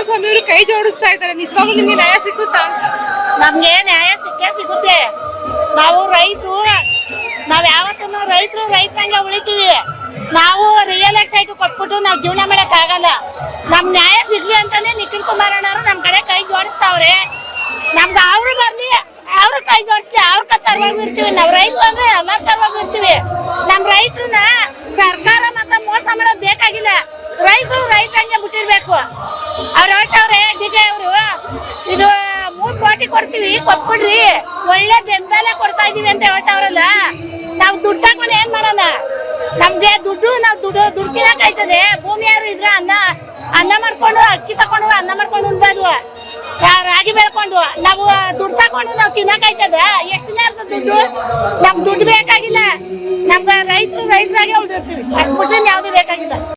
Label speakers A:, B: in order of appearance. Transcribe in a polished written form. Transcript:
A: ಕುಮಾರಸ್ವಾಮಿ ಅವರು ಕೈ ಜೋಡಿಸ್ತಾ ಇದ್ದಾರೆ, ನಿಜವಾಗ್ಲೂ ನಿಮ್ಗೆ ನ್ಯಾಯ ಸಿಕ್ಕುತ್ತಾ?
B: ನಮ್ಗೆ ನ್ಯಾಯ ಸಿಗುತ್ತೆ. ನಾವು ರೈತರು, ನಾವ್ ಯಾವತ್ತೂ ರೈತರಂಗೆ ಉಳಿತೀವಿ. ನಾವು ರಿಯಲ್ ಎಕ್ಸೈಟ್ ಕೊಟ್ಬಿಟ್ಟು ನಾವು ಜೀವನ ಮಾಡಕ್ ಆಗಲ್ಲ. ನಮ್ ನ್ಯಾಯ ಸಿಗ್ಲಿ ಅಂತಾನೆ ನಿಖಿಲ್ ಕುಮಾರಣ್ಣವರು ನಮ್ ಕಡೆ ಕೈ ಜೋಡಿಸ್ತಾವ್ರೆ. ನಮ್ಗೆ ಅವ್ರು ಬರ್ಲಿ, ಅವ್ರು ಕೈ ಜೋಡಿಸ್ಲಿ, ಅವ್ರ ತರವಾಗಿ ಇರ್ತೀವಿ. ನಾವ್ ರೈತರು ಅಂದ್ರೆ ಎಲ್ಲ ತರವಾಗಿ ಇರ್ತೀವಿ. ನಮ್ ರೈತರನ್ನ ಸರ್ಕಾರ ಮಾತ್ರ ಮೋಸ ಮಾಡೋದ್ ಬೇಕಾಗಿಲ್ಲ. ರೈತರು ರೈತರಂಗೆ ಬಿಟ್ಟಿರ್ಬೇಕು. ಅವ್ರು ಹೇಳ್ತಾವ್ರೆ ಡಿಕೆ ಅವರು, ಇದು 3 ಕೋಟಿ ಕೊಡ್ತೀವಿ, ಕೊಟ್ಬಿಡ್ರಿ, ಒಳ್ಳೆ ಬೆಂಬಲ ಕೊಡ್ತಾ ಇದೀವಿ ಅಂತ ಹೇಳ್ತಾವ್ರಲ್ಲ. ನಾವು ದುಡ್ಡು ತಗೊಂಡು ಏನ್ ಮಾಡೋಣ? ನಮ್ಗೆ ನಾವು ದುಡ್ಡು ತಿನ್ನಕಾಯ್ತದೆ. ಭೂಮಿಯವರು ಇದ್ರ ಅನ್ನ ಮಾಡ್ಕೊಂಡು, ಅಕ್ಕಿ ತಕೊಂಡು ಅನ್ನ ಮಾಡ್ಕೊಂಡು ಉಣ್ಬೋದು. ರಾಗಿ ಬೆಳ್ಕೊಂಡು ನಾವು ದುಡ್ಡು ತಕೊಂಡು ನಾವು ತಿನ್ನಕಾಯ್ತದ? ಎಷ್ಟು ದಿನ ಇರ್ತದೆ ದುಡ್ಡು? ನಮ್ಗೆ ದುಡ್ಡು ಬೇಕಾಗಿಲ್ಲ. ನಮ್ಗೆ ರೈತರಾಗೆ ಉಳಿದಿರ್ತೀವಿ. ಅಷ್ಟು ಬಿಟ್ರೆ ಯಾವ್ದು ಬೇಕಾಗಿಲ್ಲ.